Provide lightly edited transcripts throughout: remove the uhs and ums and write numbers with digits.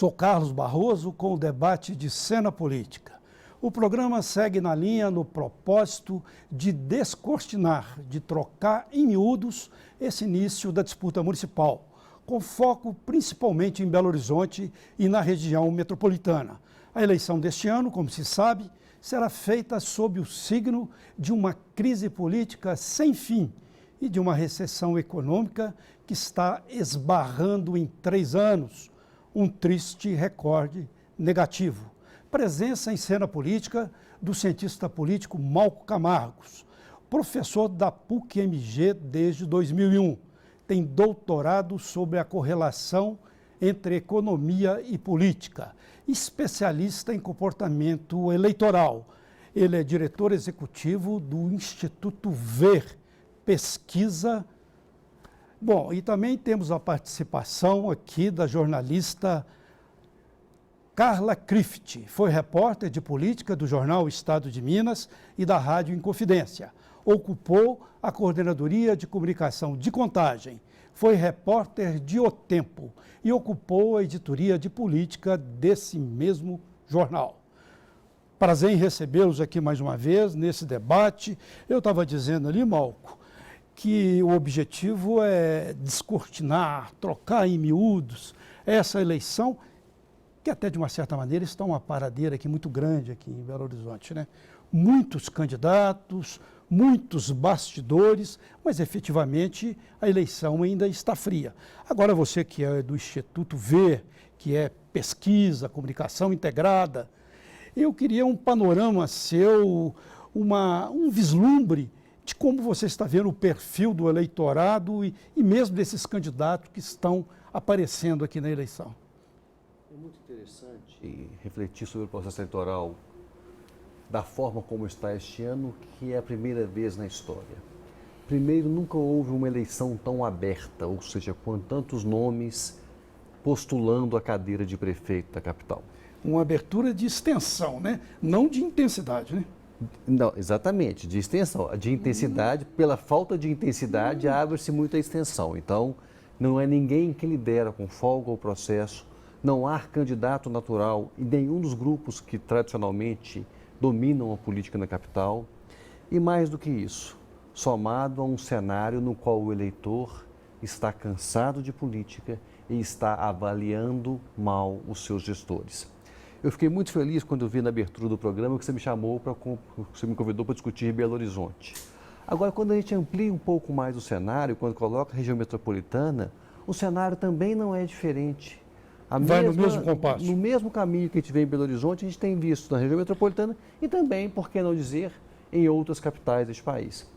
Sou Carlos Barroso com o debate de Cena Política. O programa segue na linha no propósito de descortinar, de trocar em miúdos esse início da disputa municipal, com foco principalmente em Belo Horizonte e na região metropolitana. A eleição deste ano, como se sabe, será feita sob o signo de uma crise política sem fim e de uma recessão econômica que está esbarrando em 3 anos, um triste recorde negativo. Presença em cena política do cientista político Malco Camargos, professor da PUC-MG desde 2001. Tem doutorado sobre a correlação entre economia e política, especialista em comportamento eleitoral. Ele é diretor executivo do Instituto VER, pesquisa. Bom, e também temos a participação aqui da jornalista Carla Crift, foi repórter de política do jornal Estado de Minas e da Rádio Inconfidência. Ocupou a coordenadoria de comunicação de Contagem, foi repórter de O Tempo e ocupou a editoria de política desse mesmo jornal. Prazer em recebê-los aqui mais uma vez nesse debate. Eu estava dizendo ali, Malco, que o objetivo é descortinar, trocar em miúdos essa eleição, que até de uma certa maneira está uma paradeira aqui muito grande aqui em Belo Horizonte, né? Muitos candidatos, muitos bastidores, mas efetivamente a eleição ainda está fria. Agora você que é do Instituto VER, que é pesquisa, comunicação integrada, eu queria um panorama seu, um vislumbre de como você está vendo o perfil do eleitorado e mesmo desses candidatos que estão aparecendo aqui na eleição. É muito interessante refletir sobre o processo eleitoral da forma como está este ano, que é a primeira vez na história. Primeiro, nunca houve uma eleição tão aberta, ou seja, com tantos nomes postulando a cadeira de prefeito da capital. Uma abertura de extensão, né? Não de intensidade, né? Não, exatamente, de extensão. De intensidade, pela falta de intensidade, abre-se muita extensão. Então, não é ninguém que lidera com folga o processo, não há candidato natural em nenhum dos grupos que tradicionalmente dominam a política na capital. E mais do que isso, somado a um cenário no qual o eleitor está cansado de política e está avaliando mal os seus gestores. Eu fiquei muito feliz quando eu vi na abertura do programa que você me convidou para discutir Belo Horizonte. Agora, quando a gente amplia um pouco mais o cenário, quando coloca a região metropolitana, o cenário também não é diferente. Vai no mesmo compasso. No mesmo caminho que a gente vê em Belo Horizonte, a gente tem visto na região metropolitana e também, por que não dizer, em outras capitais deste país.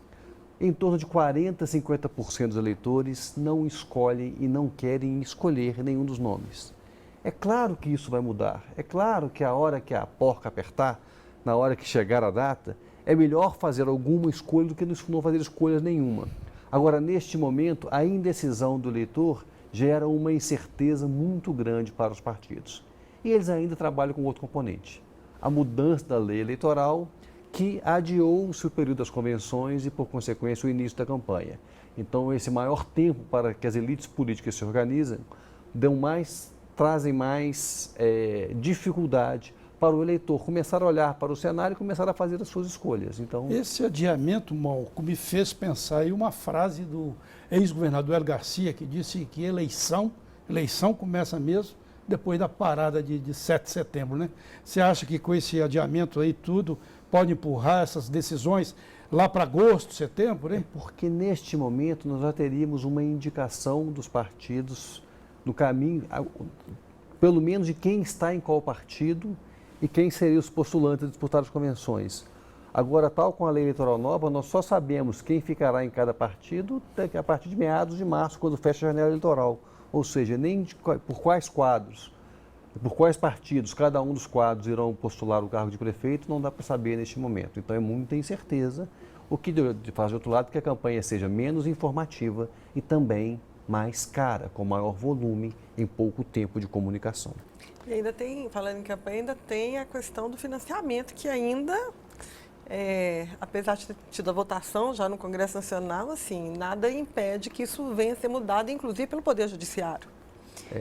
Em torno de 40% a 50% dos eleitores não escolhem e não querem escolher nenhum dos nomes. É claro que isso vai mudar. É claro que a hora que a porca apertar, na hora que chegar a data, é melhor fazer alguma escolha do que não fazer escolha nenhuma. Agora, neste momento, a indecisão do eleitor gera uma incerteza muito grande para os partidos. E eles ainda trabalham com outro componente, a mudança da lei eleitoral, que adiou-se o período das convenções e, por consequência, o início da campanha. Então, esse maior tempo para que as elites políticas se organizem trazem mais dificuldade para o eleitor começar a olhar para o cenário e começar a fazer as suas escolhas. Então, esse adiamento, Malco, me fez pensar em uma frase do ex-governador Hélio Garcia, que disse que eleição começa mesmo depois da parada de 7 de setembro, né? Você acha que com esse adiamento aí tudo pode empurrar essas decisões lá para agosto, setembro, né? Porque neste momento nós já teríamos uma indicação dos partidos no caminho, pelo menos de quem está em qual partido e quem seriam os postulantes a disputar as convenções. Agora, tal com a lei eleitoral nova, nós só sabemos quem ficará em cada partido a partir de meados de março, quando fecha a janela eleitoral. Ou seja, nem por quais quadros, por quais partidos cada um dos quadros irão postular o cargo de prefeito, não dá para saber neste momento. Então, é muita incerteza, o que faz, de outro lado, que a campanha seja menos informativa e também mais cara, com maior volume em pouco tempo de comunicação. E ainda tem, falando em campanha, ainda tem a questão do financiamento, que ainda, apesar de ter tido a votação já no Congresso Nacional, assim, nada impede que isso venha a ser mudado, inclusive pelo Poder Judiciário.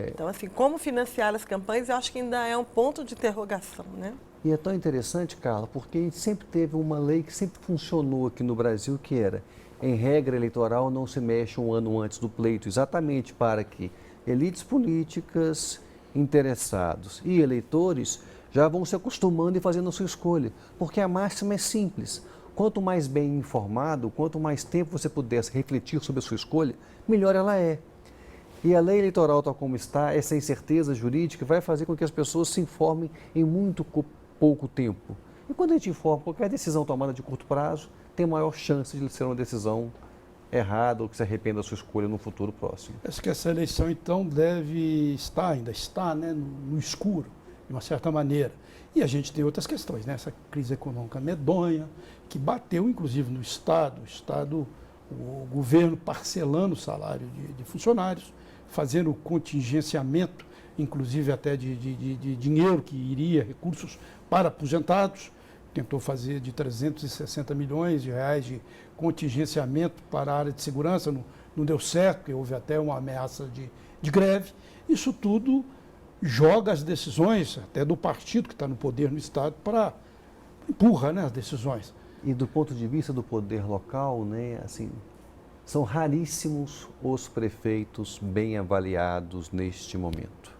Então, assim, como financiar as campanhas, eu acho que ainda é um ponto de interrogação, né? E é tão interessante, Carla, porque a gente sempre teve uma lei que sempre funcionou aqui no Brasil, que era, em regra eleitoral, não se mexe um ano antes do pleito, exatamente para que elites políticas, interessados e eleitores já vão se acostumando e fazendo a sua escolha, porque a máxima é simples. Quanto mais bem informado, quanto mais tempo você pudesse refletir sobre a sua escolha, melhor ela é. E a lei eleitoral, tal como está, essa incerteza jurídica vai fazer com que as pessoas se informem em muito pouco tempo. E quando a gente informa, qualquer decisão tomada de curto prazo tem maior chance de ser uma decisão errada ou que se arrependa da sua escolha no futuro próximo. Acho que essa eleição, então, deve estar, ainda está, né, no escuro, de uma certa maneira. E a gente tem outras questões, né? Essa crise econômica medonha, que bateu, inclusive, no Estado. O governo parcelando o salário de funcionários, fazendo o contingenciamento, inclusive até de dinheiro que iria, recursos para aposentados. Tentou fazer de 360 milhões de reais de contingenciamento para a área de segurança, não deu certo, porque houve até uma ameaça de greve. Isso tudo joga as decisões, até do partido que está no poder no Estado, empurra, né, as decisões. E do ponto de vista do poder local, né, assim, são raríssimos os prefeitos bem avaliados neste momento.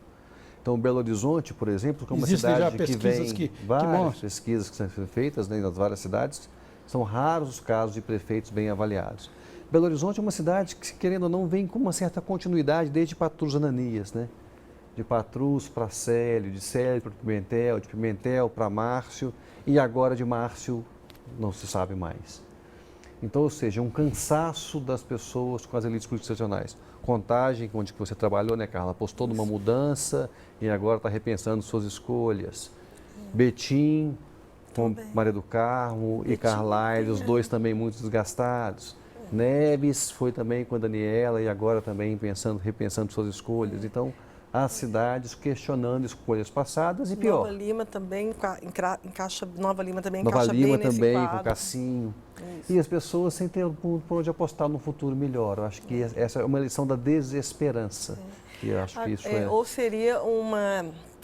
Então, Belo Horizonte, por exemplo, que é uma Existem cidade já que pesquisas vem, que várias mostram. pesquisas que são feitas, né, nas várias cidades, são raros os casos de prefeitos bem avaliados. Belo Horizonte é uma cidade que, querendo ou não, vem com uma certa continuidade desde Patrus Ananias, né? De Patrus para Célio, de Célio para Pimentel, de Pimentel para Márcio, e agora de Márcio não se sabe mais. Então, ou seja, um cansaço das pessoas com as elites políticas tradicionais. Contagem, onde você trabalhou, né, Carla? Apostou numa mudança e agora está repensando suas escolhas. Betim, com Maria do Carmo e Carlyle, os dois também muito desgastados. Neves foi também com a Daniela e agora também repensando suas escolhas. Então, as cidades questionando escolhas passadas e pior. Nova Lima também encaixa, Nova Lima também Nova encaixa Lima bem nesse também, quadro. com Cassinho. Isso. E as pessoas sem ter por onde apostar no futuro melhor. Eu acho que essa é uma eleição da desesperança. E eu acho que isso Ou seria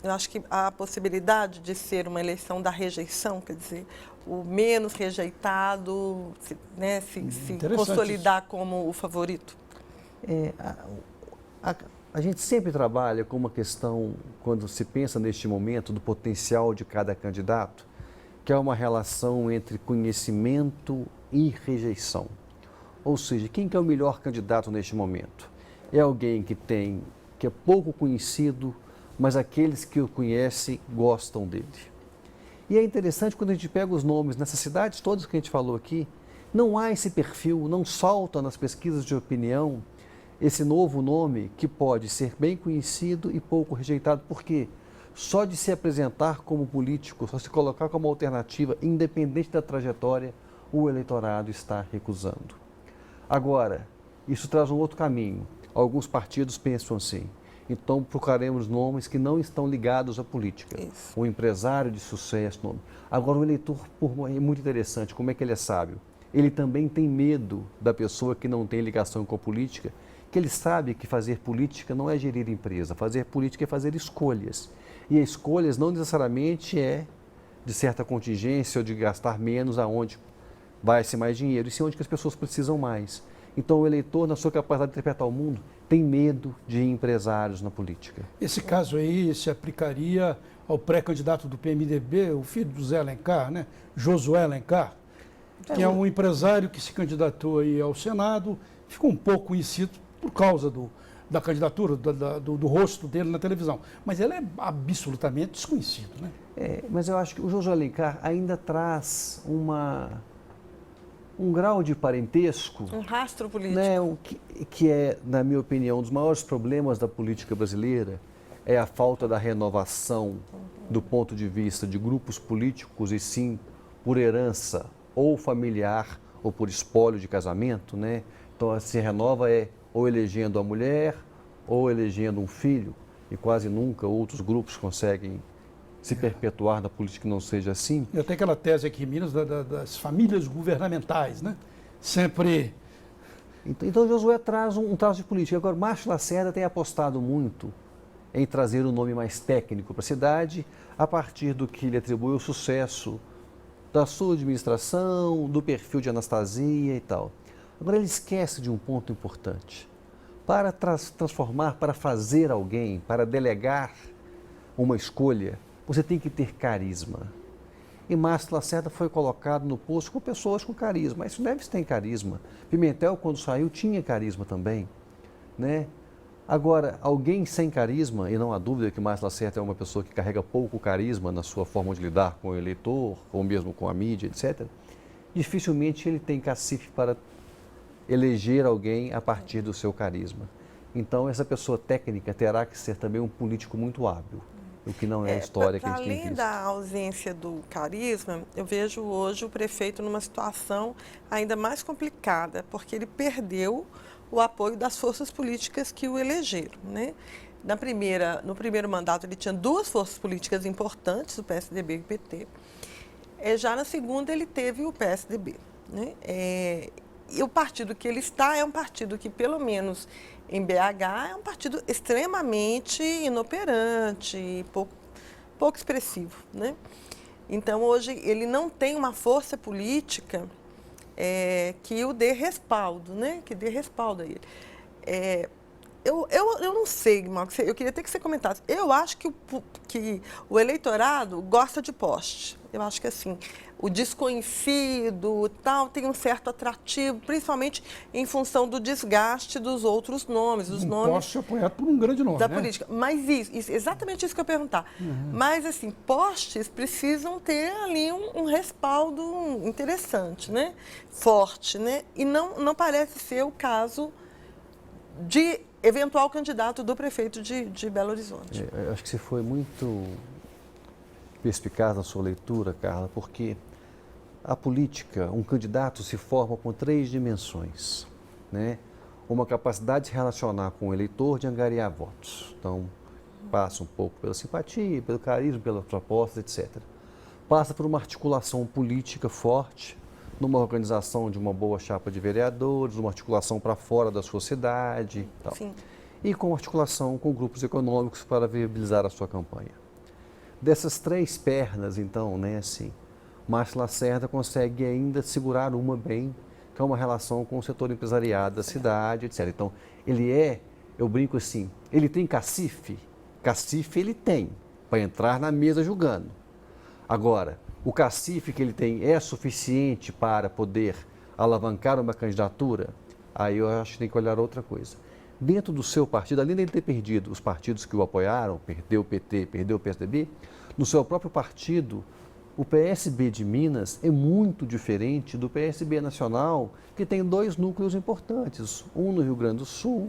eu acho que a possibilidade de ser uma eleição da rejeição, quer dizer, o menos rejeitado, né, se consolidar como o favorito. A gente sempre trabalha com uma questão, quando se pensa neste momento, do potencial de cada candidato, que é uma relação entre conhecimento e rejeição. Ou seja, quem que é o melhor candidato neste momento? É alguém que é pouco conhecido, mas aqueles que o conhecem gostam dele. E é interessante quando a gente pega os nomes nessas cidades todas que a gente falou aqui, não há esse perfil, não salta nas pesquisas de opinião esse novo nome que pode ser bem conhecido e pouco rejeitado. Por quê? Só de se apresentar como político, só se colocar como alternativa, independente da trajetória, o eleitorado está recusando. Agora, isso traz um outro caminho. Alguns partidos pensam assim. Então, procuraremos nomes que não estão ligados à política. Isso. Um empresário de sucesso. Nome. Agora, o eleitor é muito interessante. Como é que ele é sábio? Ele também tem medo da pessoa que não tem ligação com a política, que ele sabe que fazer política não é gerir empresa. Fazer política é fazer escolhas. E escolhas não necessariamente é de certa contingência ou de gastar menos aonde vai-se mais dinheiro, e sim onde que as pessoas precisam mais. Então, o eleitor, na sua capacidade de interpretar o mundo, tem medo de empresários na política. Esse caso aí se aplicaria ao pré-candidato do PMDB, o filho do Zé Alencar, né? Josué Alencar, que é um empresário que se candidatou aí ao Senado, ficou um pouco conhecido por causa da candidatura, do rosto dele na televisão. Mas ele é absolutamente desconhecido, né? Mas eu acho que o Josué Alencar ainda traz um grau de parentesco, Um rastro político. né, que é, na minha opinião, um dos maiores problemas da política brasileira, é a falta da renovação do ponto de vista de grupos políticos, e sim por herança ou familiar ou por espólio de casamento, né? Então, se renova ou elegendo a mulher ou elegendo um filho, e quase nunca outros grupos conseguem se perpetuar na política que não seja assim. Eu tenho aquela tese aqui em Minas das famílias governamentais, né? Sempre... Então, Josué traz um traço de política. Agora, Márcio Lacerda tem apostado muito em trazer um nome mais técnico para a cidade, a partir do que ele atribui o sucesso da sua administração, do perfil de Anastasia e tal. Agora ele esquece de um ponto importante. Para transformar, para fazer alguém, para delegar uma escolha, você tem que ter carisma. E Márcio Lacerda foi colocado no posto com pessoas com carisma. Mas isso Neves tem carisma. Pimentel, quando saiu, tinha carisma também, né? Agora, alguém sem carisma, e não há dúvida que Márcio Lacerda é uma pessoa que carrega pouco carisma na sua forma de lidar com o eleitor, ou mesmo com a mídia, etc., dificilmente ele tem cacife para eleger alguém a partir do seu carisma. Então, essa pessoa técnica terá que ser também um político muito hábil, o que não é a história que a gente tem visto. Além da ausência do carisma, eu vejo hoje o prefeito numa situação ainda mais complicada, porque ele perdeu o apoio das forças políticas que o elegeram, né? No primeiro mandato ele tinha duas forças políticas importantes, o PSDB e o PT. Já na segunda ele teve o PSDB, né? E o partido que ele está é um partido que, pelo menos em BH, é um partido extremamente inoperante, pouco expressivo, né? Então, hoje, ele não tem uma força política que o dê respaldo, né? Que dê respaldo a ele. Eu não sei, Marcos, eu queria até que você comentasse. Eu acho que o eleitorado gosta de poste. Eu acho que, assim, o desconhecido tal tem um certo atrativo, principalmente em função do desgaste dos outros nomes, dos nomes poste apoiado por um grande nome, da né? política. Mas exatamente isso que eu ia perguntar. Mas, assim, postes precisam ter ali um respaldo interessante, né? Forte, né? E não parece ser o caso de eventual candidato do prefeito de Belo Horizonte. Eu acho que você foi muito perspicaz na sua leitura, Carla, porque a política, um candidato se forma com 3 dimensões, né? Uma capacidade de se relacionar com o eleitor, de angariar votos. Então, passa um pouco pela simpatia, pelo carisma, pelas propostas, etc. Passa por uma articulação política forte, numa organização de uma boa chapa de vereadores, uma articulação para fora da sua cidade e tal. Sim. E com articulação com grupos econômicos para viabilizar a sua campanha. Dessas 3 pernas, então, né, assim, Márcio Lacerda consegue ainda segurar uma bem, que é uma relação com o setor empresariado da cidade, etc. Então, eu brinco assim, ele tem cacife? Cacife ele tem, para entrar na mesa julgando. Agora, o cacife que ele tem é suficiente para poder alavancar uma candidatura? Aí eu acho que tem que olhar outra coisa. Dentro do seu partido, além de ele ter perdido os partidos que o apoiaram, perdeu o PT, perdeu o PSDB, no seu próprio partido, o PSB de Minas é muito diferente do PSB nacional, que tem 2 núcleos importantes, um no Rio Grande do Sul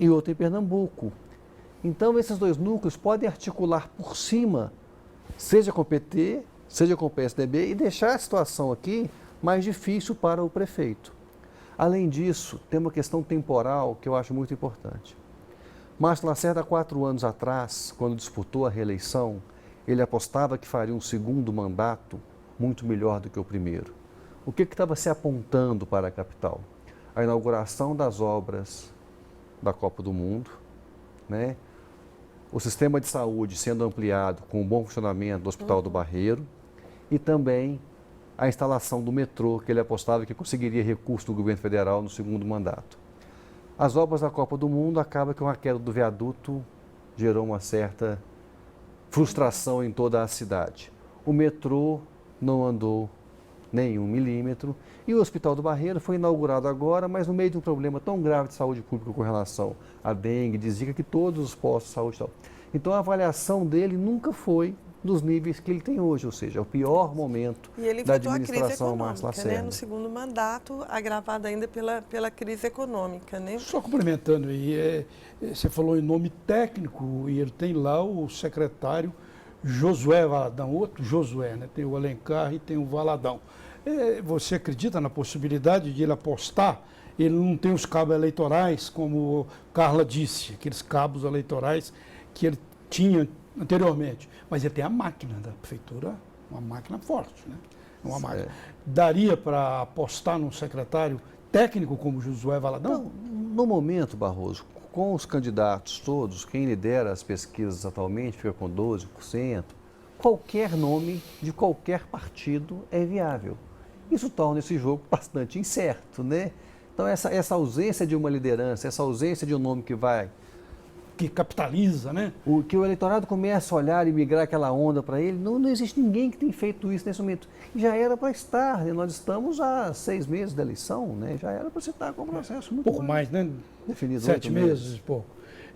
e outro em Pernambuco. Então, esses 2 núcleos podem articular por cima, seja com o PT, seja com o PSDB, e deixar a situação aqui mais difícil para o prefeito. Além disso, tem uma questão temporal que eu acho muito importante. Márcio Lacerda, há 4 anos atrás, quando disputou a reeleição, ele apostava que faria um segundo mandato muito melhor do que o primeiro. O que estava se apontando para a capital? A inauguração das obras da Copa do Mundo, né? O sistema de saúde sendo ampliado com o bom funcionamento do Hospital do Barreiro e também a instalação do metrô, que ele apostava que conseguiria recurso do governo federal no segundo mandato. As obras da Copa do Mundo acabam que uma queda do viaduto gerou uma certa frustração em toda a cidade. O metrô não andou nem 1 milímetro e o Hospital do Barreiro foi inaugurado agora, mas no meio de um problema tão grave de saúde pública com relação à dengue, de zika, que todos os postos de saúde estão. Então a avaliação dele nunca foi dos níveis que ele tem hoje, ou seja, é o pior momento da administração Márcio Lacerda. Né? No segundo mandato, agravado ainda pela crise econômica. Né? Só complementando aí, você falou em nome técnico e ele tem lá o secretário Josué Valadão, outro Josué, né? Tem o Alencar e tem o Valadão. Você acredita na possibilidade de ele apostar? Ele não tem os cabos eleitorais, como Carla disse, aqueles cabos eleitorais que ele tinha anteriormente, mas ele tem a máquina da prefeitura, uma máquina forte, né? Uma máquina. Daria para apostar num secretário técnico como Josué Valadão? Não, no momento, Barroso, com os candidatos todos, quem lidera as pesquisas atualmente fica com 12%, qualquer nome de qualquer partido é viável. Isso torna esse jogo bastante incerto, né? Então, essa ausência de uma liderança, essa ausência de um nome que capitaliza, né? Que o eleitorado começa a olhar e migrar aquela onda para ele, não existe ninguém que tenha feito isso nesse momento. Já era para estar, né? Nós estamos há 6 meses da eleição, né? Já era para se estar com um processo muito pouco mais, né? Definido 7 meses, pouco.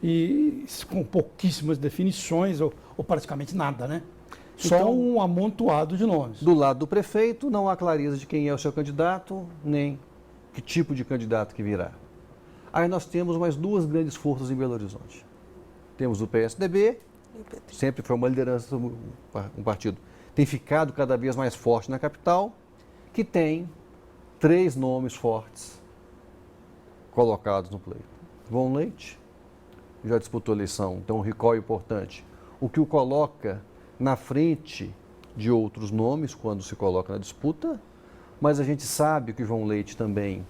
E com pouquíssimas definições, ou praticamente nada, né? Só Então, um amontoado de nomes. Do lado do prefeito, não há clareza de quem é o seu candidato, nem que tipo de candidato que virá. Aí nós temos mais 2 grandes forças em Belo Horizonte. Temos o PSDB, sempre foi uma liderança, um partido, tem ficado cada vez mais forte na capital, que tem 3 nomes fortes colocados no pleito. João Leite, já disputou a eleição, então um recall importante, o que o coloca na frente de outros nomes quando se coloca na disputa, mas a gente sabe que o João Leite também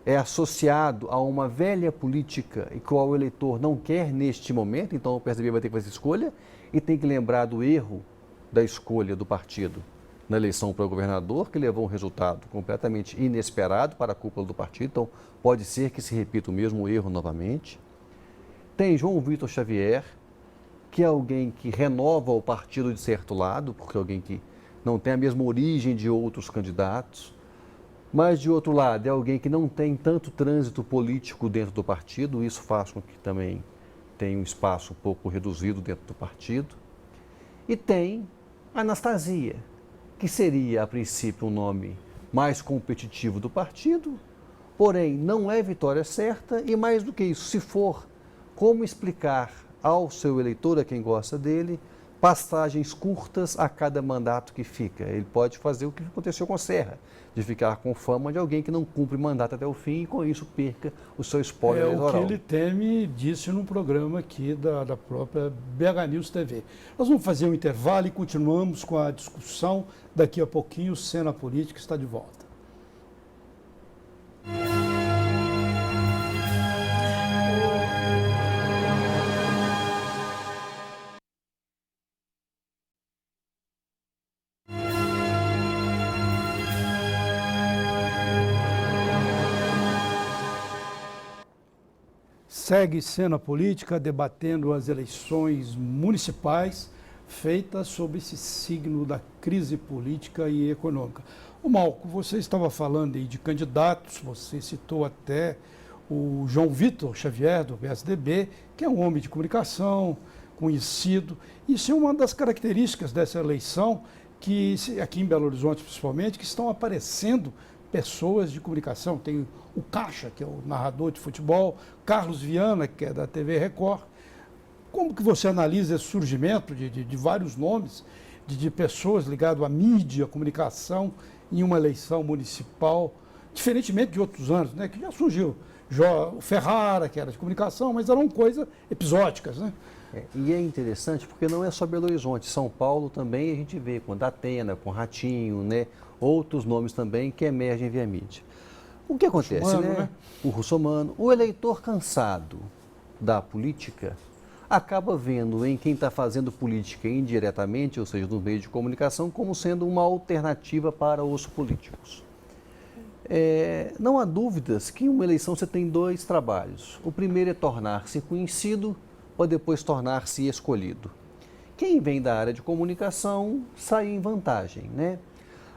é associado a uma velha política e qual o eleitor não quer neste momento, então o PSDB vai ter que fazer escolha e tem que lembrar do erro da escolha do partido na eleição para o governador, que levou um resultado completamente inesperado para a cúpula do partido, então pode ser que se repita o mesmo erro novamente. Tem João Vitor Xavier, que é alguém que renova o partido de certo lado, porque é alguém que não tem a mesma origem de outros candidatos, mas de outro lado é alguém que não tem tanto trânsito político dentro do partido, isso faz com que também tenha um espaço um pouco reduzido dentro do partido. E tem Anastasia, que seria a princípio um nome mais competitivo do partido, porém não é vitória certa e mais do que isso, se for, como explicar ao seu eleitor, a quem gosta dele, passagens curtas a cada mandato que fica. Ele pode fazer o que aconteceu com Serra, de ficar com fama de alguém que não cumpre mandato até o fim e com isso perca o seu spoiler eleitoral. É o que ele teme, disse num programa aqui da própria BH News TV. Nós vamos fazer um intervalo e continuamos com a discussão. Daqui a pouquinho, o Cena Política está de volta. Segue Cena Política debatendo as eleições municipais feitas sob esse signo da crise política e econômica. O Malco, você estava falando aí de candidatos, você citou até o João Vitor Xavier, do PSDB, que é um homem de comunicação, conhecido. Isso é uma das características dessa eleição, que aqui em Belo Horizonte principalmente, que estão aparecendo pessoas de comunicação. Tem o Caixa, que é o narrador de futebol, Carlos Viana, que é da TV Record. Como que você analisa esse surgimento de vários nomes, de pessoas ligadas à mídia, à comunicação, em uma eleição municipal, diferentemente de outros anos, né, que já surgiu o Ferrara, que era de comunicação, mas eram coisas episódicas, né? E é interessante porque não é só Belo Horizonte, São Paulo também a gente vê com Datena, com Ratinho, né, outros nomes também que emergem via mídia. O que acontece, Russomano, né? O Russomano, o eleitor cansado da política acaba vendo em quem está fazendo política indiretamente, ou seja, no meio de comunicação, como sendo uma alternativa para os políticos. Não há dúvidas que em uma eleição você tem 2 trabalhos. O primeiro é tornar-se conhecido ou depois tornar-se escolhido. Quem vem da área de comunicação sai em vantagem, né?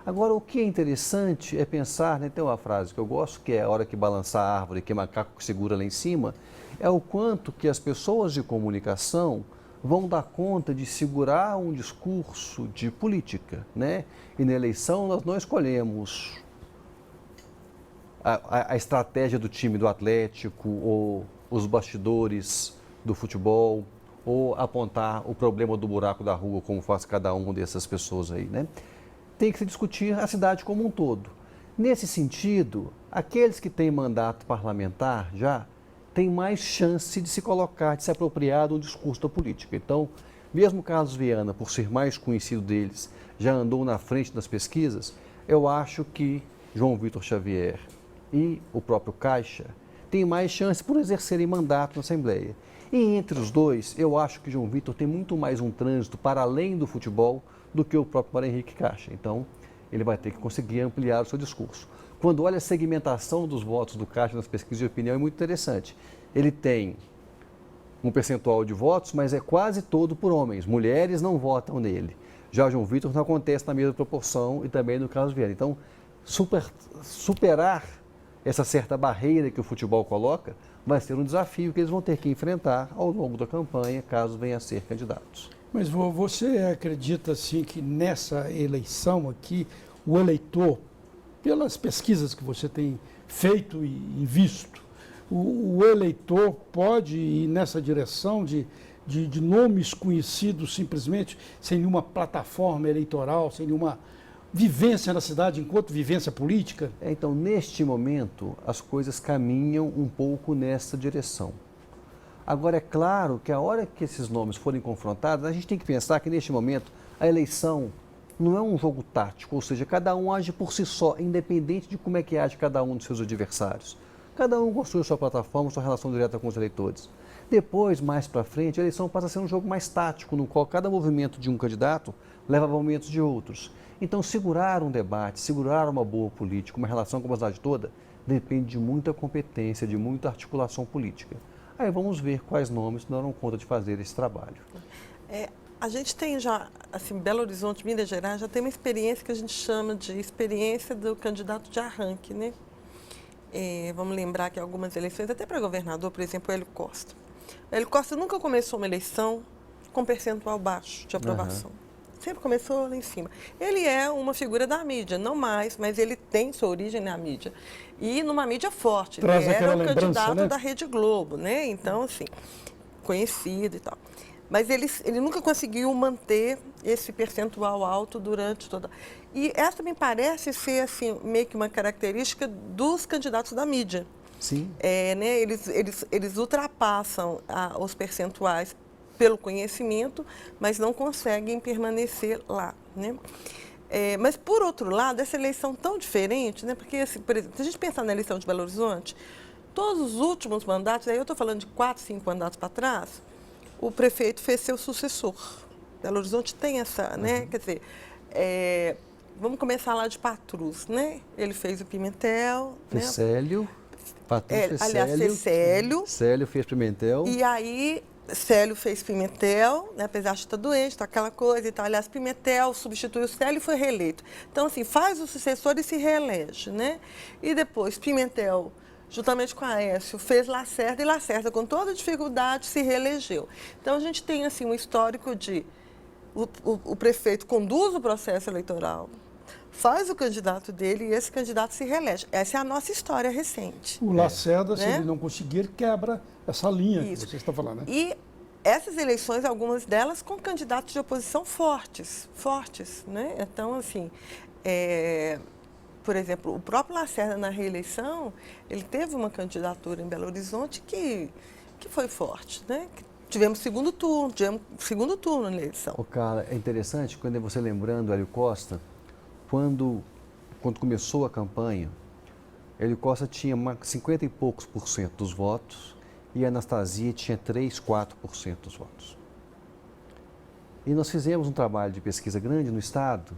Agora, o que é interessante é pensar, né, tem uma frase que eu gosto, que é a hora que balançar a árvore, que macaco que segura lá em cima, é o quanto que as pessoas de comunicação vão dar conta de segurar um discurso de política, né? E na eleição nós não escolhemos a estratégia do time do Atlético ou os bastidores do futebol ou apontar o problema do buraco da rua, como faz cada uma dessas pessoas aí, né? Tem que se discutir a cidade como um todo. Nesse sentido, aqueles que têm mandato parlamentar já têm mais chance de se colocar, de se apropriar de um discurso da política. Então, mesmo Carlos Viana, por ser mais conhecido deles, já andou na frente das pesquisas, eu acho que João Vitor Xavier e o próprio Caixa têm mais chance por exercerem mandato na Assembleia. E entre os dois, eu acho que João Vitor tem muito mais um trânsito para além do futebol do que o próprio Mário Henrique Caixa. Então, ele vai ter que conseguir ampliar o seu discurso. Quando olha a segmentação dos votos do Caixa nas pesquisas de opinião, é muito interessante. Ele tem um percentual de votos, mas é quase todo por homens. Mulheres não votam nele. Já o João Vitor não acontece na mesma proporção e também no Carlos Vieira. Então, superar essa certa barreira que o futebol coloca vai ser um desafio que eles vão ter que enfrentar ao longo da campanha, caso venham a ser candidatos. Mas você acredita, assim, que nessa eleição aqui, o eleitor, pelas pesquisas que você tem feito e visto, o eleitor pode ir nessa direção de nomes conhecidos simplesmente, sem nenhuma plataforma eleitoral, sem nenhuma vivência na cidade enquanto vivência política? Então, neste momento, as coisas caminham um pouco nessa direção. Agora, é claro que a hora que esses nomes forem confrontados, a gente tem que pensar que, neste momento, a eleição não é um jogo tático, ou seja, cada um age por si só, independente de como é que age cada um dos seus adversários. Cada um construi sua plataforma, sua relação direta com os eleitores. Depois, mais para frente, a eleição passa a ser um jogo mais tático, no qual cada movimento de um candidato leva a movimentos de outros. Então, segurar um debate, segurar uma boa política, uma relação com a sociedade toda, depende de muita competência, de muita articulação política. Aí vamos ver quais nomes darão conta de fazer esse trabalho. A gente tem já, assim, Belo Horizonte, Minas Gerais, já tem uma experiência que a gente chama de experiência do candidato de arranque, né? Vamos lembrar que algumas eleições, até para governador, por exemplo, o Hélio Costa. O Hélio Costa nunca começou uma eleição com percentual baixo de aprovação. Sempre começou lá em cima. Ele é uma figura da mídia, não mais, mas ele tem sua origem na mídia. E numa mídia forte. Traz ele era o lembrança, candidato, né, da Rede Globo, né? Então, assim, conhecido e tal. Mas ele nunca conseguiu manter esse percentual alto durante toda... E essa me parece ser, assim, meio que uma característica dos candidatos da mídia. Sim. Né? Eles ultrapassam os percentuais pelo conhecimento, mas não conseguem permanecer lá, né? Mas, por outro lado, essa eleição tão diferente, né? Porque, assim, por exemplo, se a gente pensar na eleição de Belo Horizonte, todos os últimos mandatos, aí eu estou falando de 4, 5 mandatos para trás, o prefeito fez seu sucessor. Belo Horizonte tem essa, né? Quer dizer, vamos começar lá de Patrus, né? Ele fez o Pimentel, Cecélio, né? Patrus Cecélio. Célio fez Pimentel. E aí... Célio fez Pimentel, né, apesar de estar doente, tá aquela coisa e tal. Aliás, Pimentel substituiu o Célio e foi reeleito. Então, assim, faz o sucessor e se reelege, né? E depois, Pimentel, juntamente com Aécio, fez Lacerda, e Lacerda, com toda dificuldade, se reelegeu. Então, a gente tem, assim, um histórico de... O prefeito conduz o processo eleitoral, faz o candidato dele e esse candidato se reelege. Essa é a nossa história recente. O Lacerda, se né? ele não conseguir, quebra essa linha Isso. que você está falando, né? E essas eleições, algumas delas com candidatos de oposição fortes, né? Então, assim, por exemplo, o próprio Lacerda na reeleição, ele teve uma candidatura em Belo Horizonte que foi forte, né? Tivemos segundo turno na eleição. Cara, é interessante, quando você lembrando Hélio Costa, quando começou a campanha, Hélio Costa tinha 50 e poucos por cento dos votos e a Anastasia tinha 3, 4% dos votos. E nós fizemos um trabalho de pesquisa grande no Estado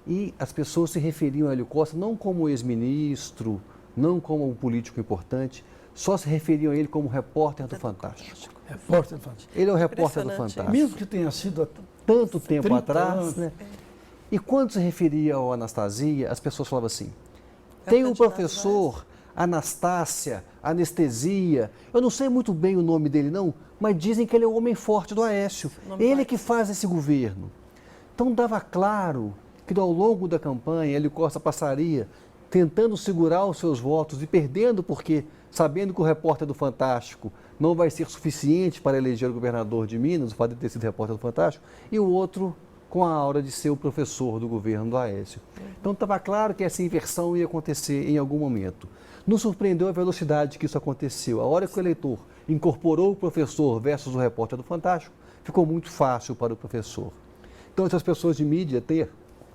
e as pessoas se referiam a Hélio Costa não como ex-ministro, não como um político importante, só se referiam a ele como repórter do Fantástico. Repórter do Fantástico. Ele é o repórter do Fantástico. Mesmo que tenha sido há tanto tempo atrás, anos. né? E quando se referia ao Anastasia, as pessoas falavam assim, tem um professor, Anastácia, Anestesia, eu não sei muito bem o nome dele não, mas dizem que ele é o homem forte do Aécio, ele que faz esse governo. Então dava claro que ao longo da campanha, Hélio Costa passaria tentando segurar os seus votos e perdendo porque, sabendo que o repórter do Fantástico não vai ser suficiente para eleger o governador de Minas, o fato de ter sido repórter do Fantástico, e o outro com a aura de ser o professor do governo do Aécio. Então estava claro que essa inversão ia acontecer em algum momento. Nos surpreendeu a velocidade que isso aconteceu. A hora que o eleitor incorporou o professor versus o repórter do Fantástico, ficou muito fácil para o professor. Então essas pessoas de mídia têm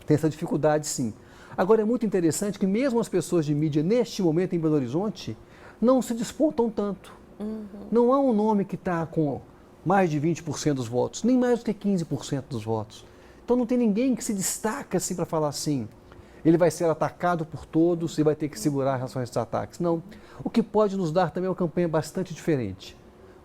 essa dificuldade sim. Agora é muito interessante que mesmo as pessoas de mídia, neste momento em Belo Horizonte, não se despontam tanto. Não há um nome que está com mais de 20% dos votos, nem mais do que 15% dos votos. Então não tem ninguém que se destaca assim para falar assim, ele vai ser atacado por todos e vai ter que segurar relação a esses ataques. Não. O que pode nos dar também é uma campanha bastante diferente,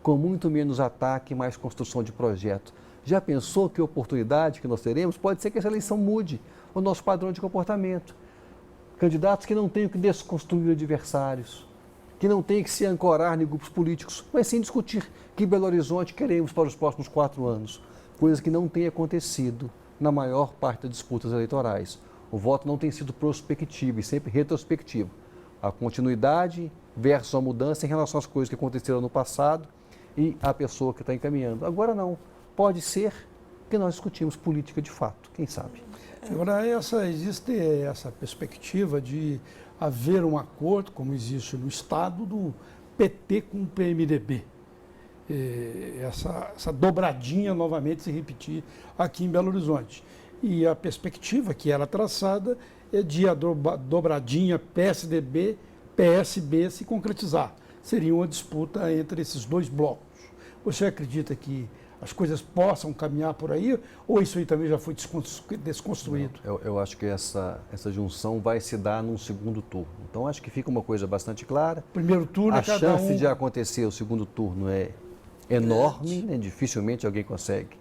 com muito menos ataque e mais construção de projeto. Já pensou que oportunidade que nós teremos? Pode ser que essa eleição mude o nosso padrão de comportamento. Candidatos que não tenham que desconstruir adversários, que não tenham que se ancorar em grupos políticos, mas sim discutir que Belo Horizonte queremos para os próximos 4 anos, coisa que não tem acontecido na maior parte das disputas eleitorais. O voto não tem sido prospectivo e sempre retrospectivo. A continuidade versus a mudança em relação às coisas que aconteceram no passado e a pessoa que está encaminhando. Agora não. Pode ser que nós discutimos política de fato, quem sabe. Agora, existe essa perspectiva de haver um acordo, como existe no Estado, do PT com o PMDB. Essa dobradinha novamente se repetir aqui em Belo Horizonte. E a perspectiva que era traçada é de a dobradinha PSDB-PSB se concretizar. Seria uma disputa entre esses dois blocos. Você acredita que as coisas possam caminhar por aí, ou isso aí também já foi desconstruído? Não, eu acho que essa junção vai se dar num segundo turno. Então, acho que fica uma coisa bastante clara. Primeiro turno, a chance de acontecer o segundo turno é enorme, né? Dificilmente alguém consegue,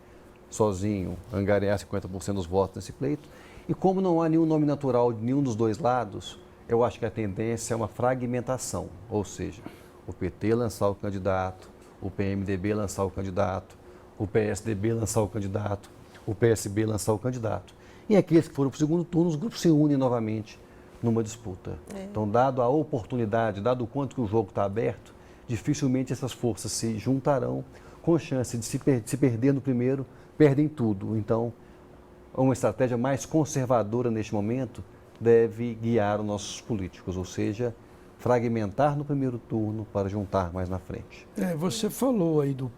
sozinho, angariar 50% dos votos nesse pleito. E como não há nenhum nome natural de nenhum dos dois lados, eu acho que a tendência é uma fragmentação, ou seja, o PT lançar o candidato, o PMDB lançar o candidato, o PSDB lançar o candidato, o PSB lançar o candidato. E aqueles que foram para o segundo turno, os grupos se unem novamente numa disputa. Então, dado a oportunidade, dado o quanto que o jogo está aberto, dificilmente essas forças se juntarão com chance de se perder no primeiro, perdem tudo. Então, uma estratégia mais conservadora neste momento deve guiar os nossos políticos, ou seja, fragmentar no primeiro turno para juntar mais na frente. Você falou aí do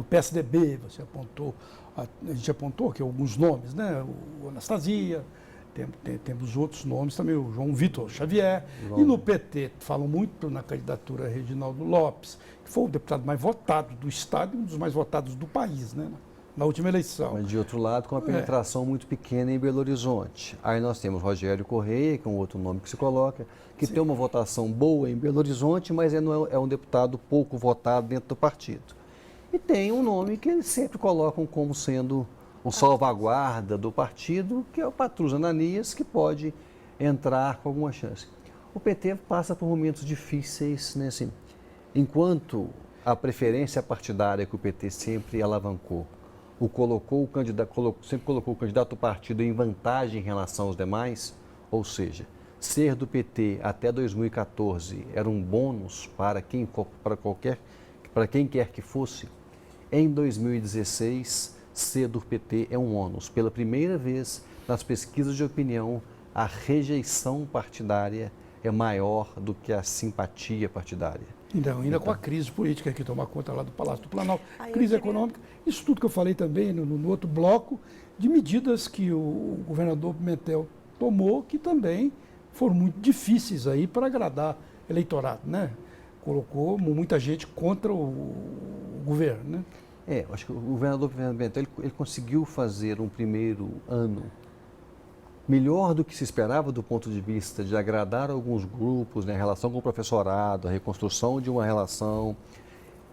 PSDB, a gente apontou aqui alguns nomes, né? O Anastasia, temos outros nomes também, o João Vitor Xavier. E no PT, falam muito na candidatura Reginaldo Lopes, que foi o deputado mais votado do Estado e um dos mais votados do país, né? Na última eleição. Mas, de outro lado, com uma penetração muito pequena em Belo Horizonte. Aí nós temos Rogério Correia, que é um outro nome que se coloca, que tem uma votação boa em Belo Horizonte, mas é um deputado pouco votado dentro do partido. E tem um nome que eles sempre colocam como sendo o salvaguarda do partido, que é o Patrus Ananias, que pode entrar com alguma chance. O PT passa por momentos difíceis, né, assim, enquanto a preferência partidária que o PT sempre alavancou, sempre colocou o candidato do partido em vantagem em relação aos demais, ou seja, ser do PT até 2014 era um bônus para quem quer que fosse. Em 2016, ser do PT é um ônus. Pela primeira vez nas pesquisas de opinião, a rejeição partidária é maior do que a simpatia partidária. Ainda com a crise política que toma conta lá do Palácio do Planalto, crise econômica, isso tudo que eu falei também no outro bloco, de medidas que o governador Pimentel tomou, que também foram muito difíceis aí para agradar eleitorado, né? Colocou muita gente contra o governo, né? Acho que o governador Pimentel ele conseguiu fazer um primeiro ano melhor do que se esperava do ponto de vista de agradar alguns grupos, né, a relação com o professorado, a reconstrução de uma relação,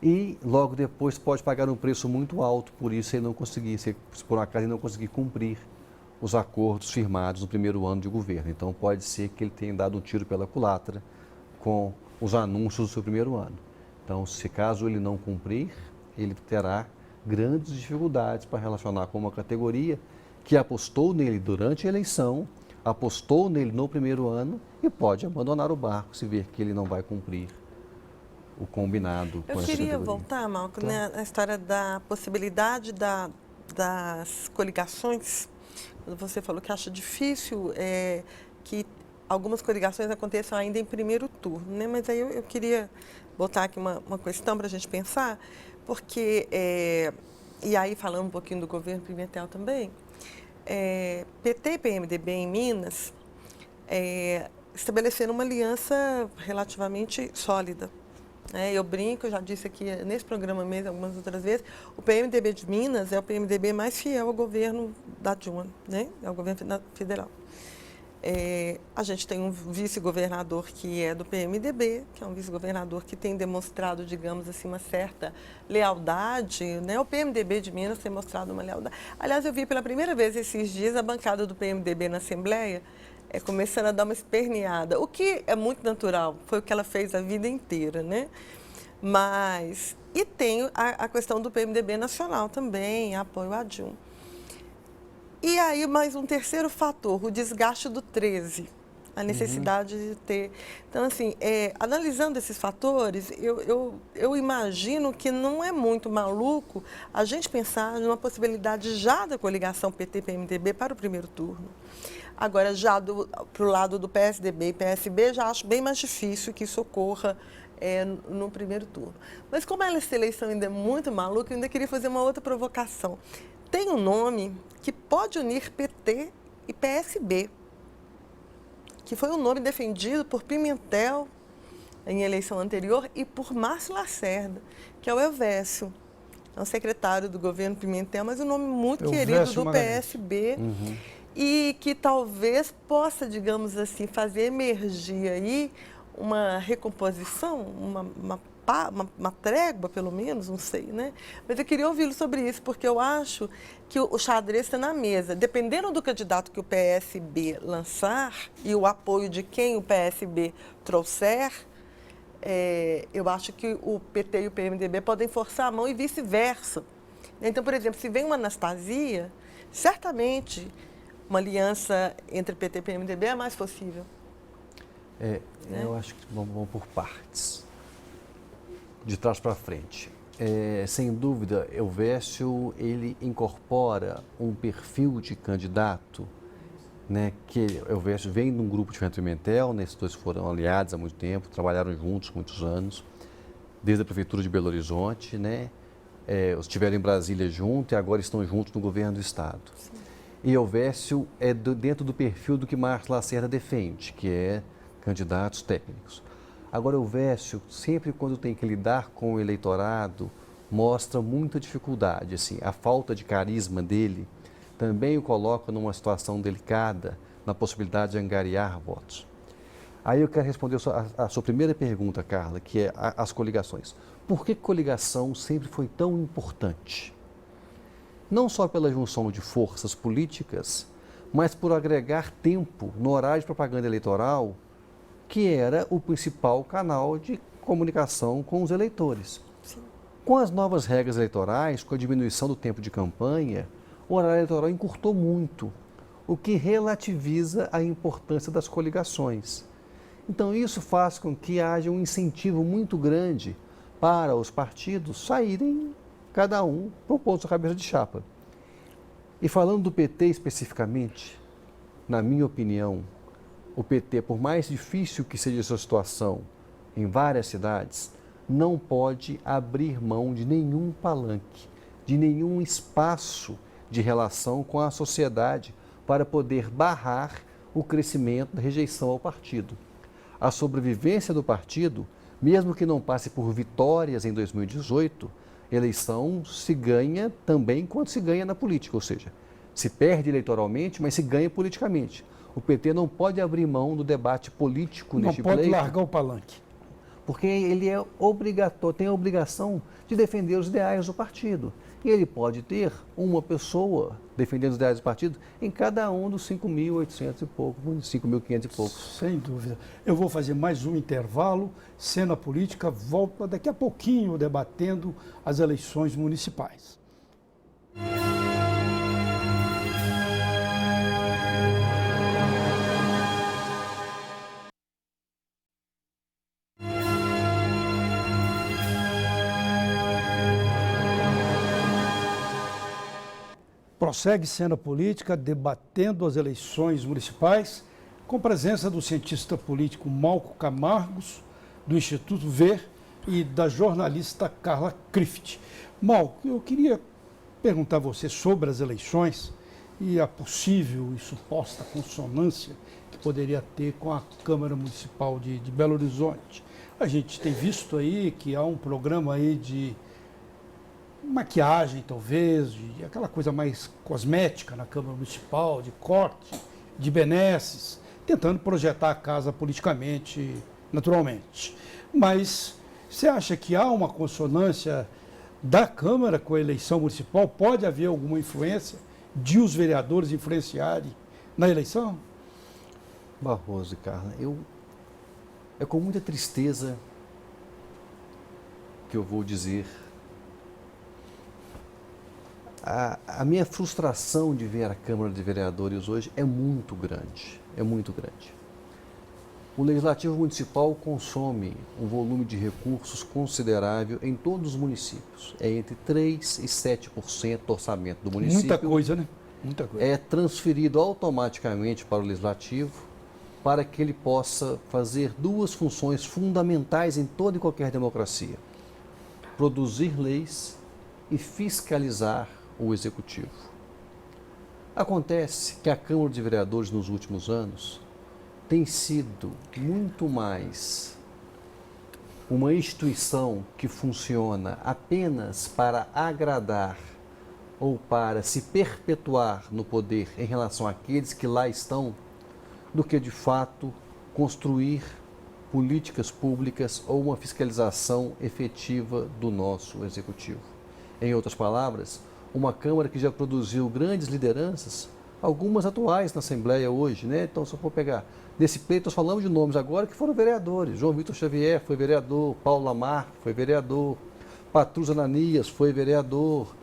e logo depois pode pagar um preço muito alto por isso ele não conseguir, se por um acaso ele não conseguir cumprir os acordos firmados no primeiro ano de governo. Então pode ser que ele tenha dado um tiro pela culatra com os anúncios do seu primeiro ano. Então, se caso ele não cumprir, ele terá grandes dificuldades para relacionar com uma categoria que apostou nele durante a eleição, apostou nele no primeiro ano e pode abandonar o barco se ver que ele não vai cumprir o combinado com essa categoria. Eu queria voltar, Malco, né, na história da possibilidade das coligações. Você falou que acha difícil que algumas coligações aconteçam ainda em primeiro turno, né? Mas aí eu queria botar aqui uma questão para a gente pensar, porque, e aí falando um pouquinho do governo Pimentel também, PT e PMDB em Minas estabeleceram uma aliança relativamente sólida. Eu brinco, eu já disse aqui nesse programa mesmo algumas outras vezes, o PMDB de Minas é o PMDB mais fiel ao governo da Dilma, né? Ao governo federal. A gente tem um vice-governador que é do PMDB, que é um vice-governador que tem demonstrado, digamos assim, uma certa lealdade, né? O PMDB de Minas tem mostrado uma lealdade. Aliás, eu vi pela primeira vez esses dias a bancada do PMDB na Assembleia começando a dar uma esperneada, o que é muito natural, foi o que ela fez a vida inteira, né? Mas, e tem a questão do PMDB nacional também, apoio à Dilma. E aí, mais um terceiro fator, o desgaste do 13, a necessidade de ter... Então, assim, analisando esses fatores, eu imagino que não é muito maluco a gente pensar numa possibilidade já da coligação PT-PMDB para o primeiro turno. Agora, já para o lado do PSDB e PSB, já acho bem mais difícil que isso ocorra no primeiro turno. Mas como essa eleição ainda é muito maluca, eu ainda queria fazer uma outra provocação. Tem um nome que pode unir PT e PSB, que foi um nome defendido por Pimentel em eleição anterior e por Márcio Lacerda, que é o Elvésio. É um secretário do governo Pimentel, mas um nome muito querido do PSB. E que talvez possa, digamos assim, fazer emergir aí uma recomposição, uma trégua, pelo menos, não sei, né? Mas eu queria ouvi-lo sobre isso, porque eu acho que o xadrez está na mesa. Dependendo do candidato que o PSB lançar e o apoio de quem o PSB trouxer, eu acho que o PT e o PMDB podem forçar a mão e vice-versa. Então, por exemplo, se vem uma Anastasia, certamente uma aliança entre PT e PMDB é mais possível. Eu acho que vamos por partes, de trás para frente. Sem dúvida, Elvésio, ele incorpora um perfil de candidato, né, que Elvésio vem de um grupo de Pimentel, né, esses dois foram aliados há muito tempo, trabalharam juntos muitos anos, desde a Prefeitura de Belo Horizonte, né, estiveram em Brasília juntos e agora estão juntos no governo do Estado. Sim. E Elvésio é dentro do perfil do que Márcio Lacerda defende, que é candidatos técnicos. Agora, Elvésio, sempre quando tem que lidar com o eleitorado, mostra muita dificuldade. Assim, a falta de carisma dele também o coloca numa situação delicada, na possibilidade de angariar votos. Aí eu quero responder a sua primeira pergunta, Carla, que é as coligações. Por que coligação sempre foi tão importante? Não só pela junção de forças políticas, mas por agregar tempo no horário de propaganda eleitoral, que era o principal canal de comunicação com os eleitores. Sim. Com as novas regras eleitorais, com a diminuição do tempo de campanha, o horário eleitoral encurtou muito, o que relativiza a importância das coligações. Então, isso faz com que haja um incentivo muito grande para os partidos saírem cada um propondo sua cabeça de chapa. E falando do PT especificamente, na minha opinião, o PT, por mais difícil que seja a sua situação em várias cidades, não pode abrir mão de nenhum palanque, de nenhum espaço de relação com a sociedade para poder barrar o crescimento da rejeição ao partido. A sobrevivência do partido, mesmo que não passe por vitórias em 2018, eleição se ganha também quando se ganha na política, ou seja, se perde eleitoralmente, mas se ganha politicamente. O PT não pode abrir mão do debate político neste pleito. Não pode largar o palanque. Porque ele é obrigatório, tem a obrigação de defender os ideais do partido. E ele pode ter uma pessoa defendendo os ideais do partido em cada um dos 5.800 e pouco, 5.500 e poucos. Sem dúvida. Eu vou fazer mais um intervalo. Cena Política volta daqui a pouquinho debatendo as eleições municipais. Prossegue Cena Política debatendo as eleições municipais, com presença do cientista político Malco Camargos, do Instituto Ver e da jornalista Carla Crift. Malco, eu queria perguntar a você sobre as eleições e a possível e suposta consonância que poderia ter com a Câmara Municipal de Belo Horizonte. A gente tem visto aí que há um programa aí de maquiagem, talvez, de aquela coisa mais cosmética na Câmara Municipal, de corte, de benesses, tentando projetar a casa politicamente, naturalmente. Mas você acha que há uma consonância da Câmara com a eleição municipal? Pode haver alguma influência de os vereadores influenciarem na eleição? Barroso e Carla, é com muita tristeza que eu vou dizer a minha frustração de ver a Câmara de Vereadores hoje é muito grande, é muito grande. O Legislativo Municipal consome um volume de recursos considerável em todos os municípios. É entre 3% e 7% do orçamento do município. Muita coisa, né? Muita coisa. É transferido automaticamente para o Legislativo para que ele possa fazer duas funções fundamentais em toda e qualquer democracia: produzir leis e fiscalizar o Executivo. Acontece que a Câmara de Vereadores nos últimos anos tem sido muito mais uma instituição que funciona apenas para agradar ou para se perpetuar no poder em relação àqueles que lá estão, do que de fato construir políticas públicas ou uma fiscalização efetiva do nosso Executivo. Em outras palavras, uma Câmara que já produziu grandes lideranças, algumas atuais na Assembleia hoje, né? Então, se eu for pegar nesse pleito, nós falamos de nomes agora que foram vereadores. João Vitor Xavier foi vereador, Paulo Lamar foi vereador, Patrus Ananias foi vereador,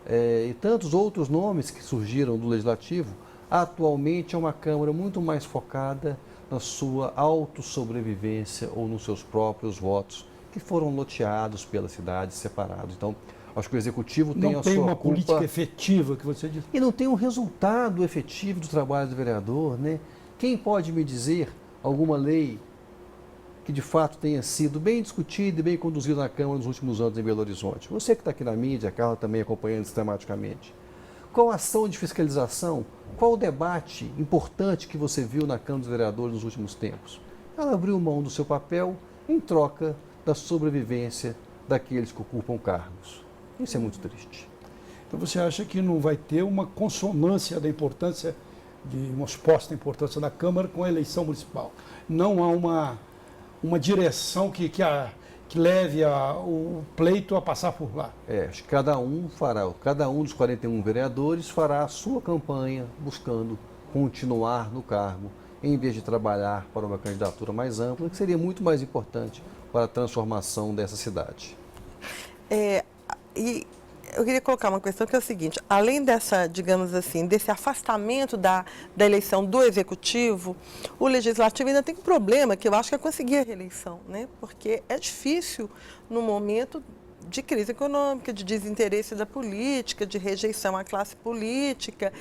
e tantos outros nomes que surgiram do Legislativo. Atualmente é uma Câmara muito mais focada na sua autossobrevivência ou nos seus próprios votos, que foram loteados pela cidade, separados. Então, acho que o Executivo tem a sua culpa. Não tem uma política efetiva, que você diz. E não tem um resultado efetivo do trabalho do vereador, né? Quem pode me dizer alguma lei que de fato tenha sido bem discutida e bem conduzida na Câmara nos últimos anos em Belo Horizonte? Você que está aqui na mídia, a Carla também acompanhando sistematicamente. Qual a ação de fiscalização? Qual o debate importante que você viu na Câmara dos Vereadores nos últimos tempos? Ela abriu mão do seu papel em troca da sobrevivência daqueles que ocupam cargos. Isso é muito triste. Então você acha que não vai ter uma consonância da importância, de uma suposta importância da Câmara com a eleição municipal? Não há uma direção que leve o pleito a passar por lá? Acho que cada um dos 41 vereadores fará a sua campanha buscando continuar no cargo, em vez de trabalhar para uma candidatura mais ampla, que seria muito mais importante para a transformação dessa cidade. E eu queria colocar uma questão que é o seguinte: além dessa, digamos assim, desse afastamento da eleição do Executivo, o Legislativo ainda tem um problema que eu acho que é conseguir a reeleição, né? Porque é difícil no momento de crise econômica, de desinteresse da política, de rejeição à classe política.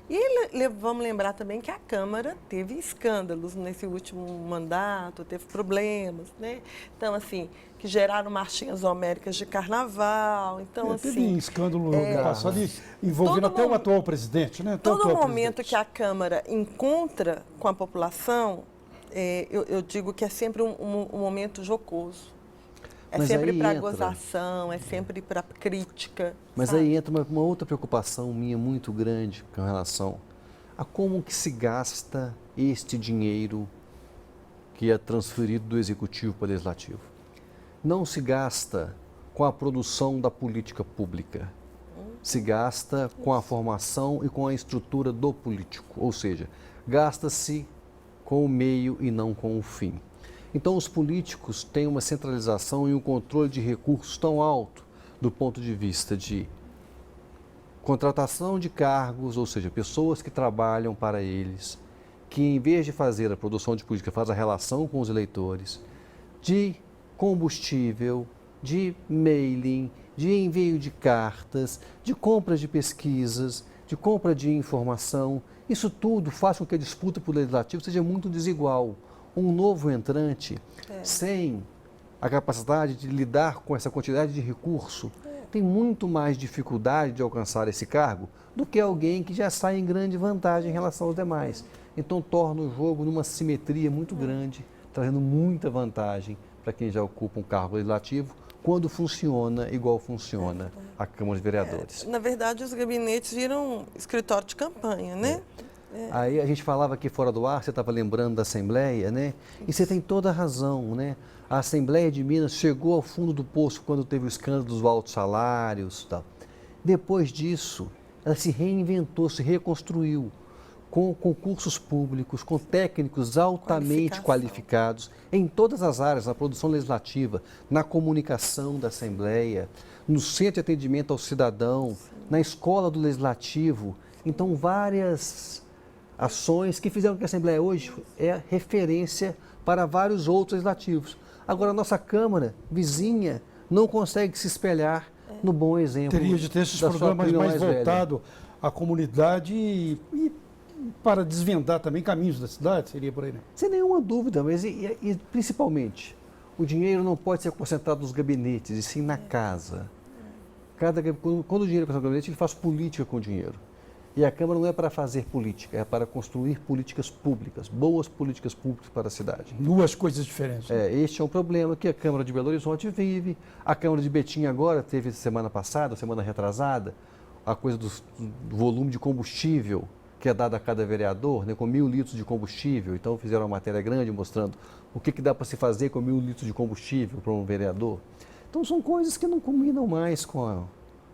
E vamos lembrar também que a Câmara teve escândalos nesse último mandato, teve problemas, né? Então, assim, que geraram marchinhas homéricas de carnaval. Então, assim, teve escândalo no passado envolvendo até o atual presidente, né? Todo momento que a Câmara encontra com a população, eu digo que é sempre um momento jocoso. É sempre para gozação, é sempre para crítica. Mas sabe? aí entra uma outra preocupação minha muito grande com relação a como que se gasta este dinheiro que é transferido do Executivo para o Legislativo. Não se gasta com a produção da política pública, se gasta com a formação e com a estrutura do político, ou seja, gasta-se com o meio e não com o fim. Então, os políticos têm uma centralização e um controle de recursos tão alto do ponto de vista de contratação de cargos, ou seja, pessoas que trabalham para eles, que em vez de fazer a produção de política, faz a relação com os eleitores, de combustível, de mailing, de envio de cartas, de compra de pesquisas, de compra de informação. Isso tudo faz com que a disputa por legislativo seja muito desigual. Um novo entrante, sem a capacidade de lidar com essa quantidade de recurso, tem muito mais dificuldade de alcançar esse cargo do que alguém que já sai em grande vantagem em relação aos demais. Então torna o jogo numa simetria muito grande, trazendo muita vantagem para quem já ocupa um cargo legislativo, quando funciona igual funciona a Câmara de Vereadores. Na verdade, os gabinetes viram escritório de campanha, né? Aí a gente falava aqui fora do ar, você estava lembrando da Assembleia, né? E você tem toda a razão, né? A Assembleia de Minas chegou ao fundo do poço quando teve o escândalo dos altos salários e tal. Depois disso, ela se reinventou, se reconstruiu, com concursos públicos, com técnicos altamente qualificados em todas as áreas, na produção legislativa, na comunicação da Assembleia, no centro de atendimento ao cidadão, na escola do Legislativo. Então, várias ações que fizeram que a Assembleia hoje é referência para vários outros legislativos. Agora, a nossa Câmara vizinha não consegue se espelhar no bom exemplo. Teria de ter esses programas mais voltados à comunidade e para desvendar também caminhos da cidade, seria por aí, né? Sem nenhuma dúvida, mas e principalmente, o dinheiro não pode ser concentrado nos gabinetes, e sim na casa. Quando o dinheiro é concentrado no gabinete, ele faz política com o dinheiro. E a Câmara não é para fazer política, é para construir políticas públicas, boas políticas públicas para a cidade. Duas coisas diferentes. Este é um problema que a Câmara de Belo Horizonte vive. A Câmara de Betim agora teve semana passada, semana retrasada, a coisa do volume de combustível que é dado a cada vereador, né, com 1.000 litros de combustível. Então fizeram uma matéria grande mostrando o que dá para se fazer com 1.000 litros de combustível para um vereador. Então são coisas que não combinam mais com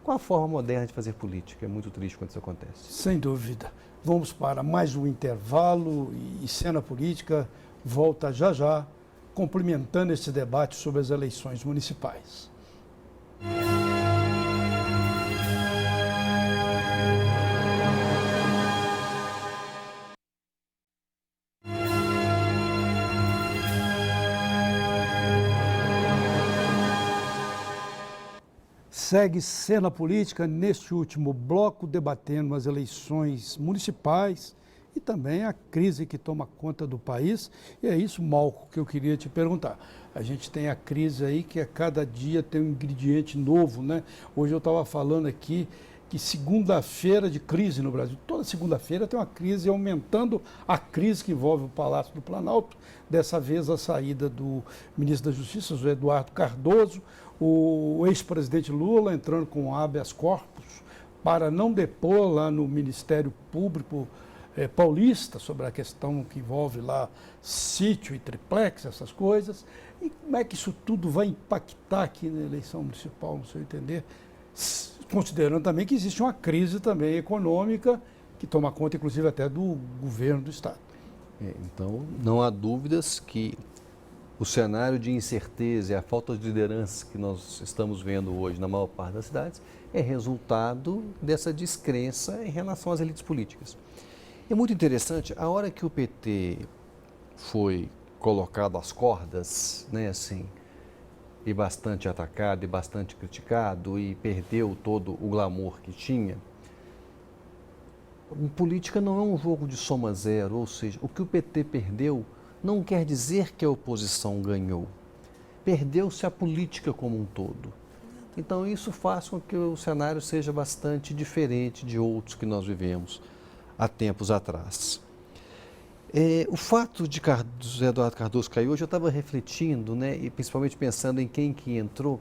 a forma moderna de fazer política. É muito triste quando isso acontece. Sem dúvida. Vamos para mais um intervalo e Cena Política volta já já, complementando esse debate sobre as eleições municipais. Segue Cena Política neste último bloco, debatendo as eleições municipais e também a crise que toma conta do país. E é isso, Malco, que eu queria te perguntar. A gente tem a crise aí que a cada dia tem um ingrediente novo, né? Hoje eu estava falando aqui que segunda-feira de crise no Brasil. Toda segunda-feira tem uma crise, aumentando a crise que envolve o Palácio do Planalto. Dessa vez a saída do ministro da Justiça, José Eduardo Cardoso, o ex-presidente Lula entrando com habeas corpus para não depor lá no Ministério Público paulista sobre a questão que envolve lá sítio e triplex, essas coisas. E como é que isso tudo vai impactar aqui na eleição municipal, no seu entender? Considerando também que existe uma crise também econômica que toma conta, inclusive, até do governo do Estado. Então, não há dúvidas que o cenário de incerteza e a falta de liderança que nós estamos vendo hoje na maior parte das cidades é resultado dessa descrença em relação às elites políticas. É muito interessante, a hora que o PT foi colocado às cordas, né, assim, e bastante atacado e bastante criticado e perdeu todo o glamour que tinha, política não é um jogo de soma zero, ou seja, o que o PT perdeu não quer dizer que a oposição ganhou. Perdeu-se a política como um todo. Então isso faz com que o cenário seja bastante diferente de outros que nós vivemos há tempos atrás. O fato de José Eduardo Cardoso cair hoje, eu estava refletindo, né, e principalmente pensando em quem que entrou.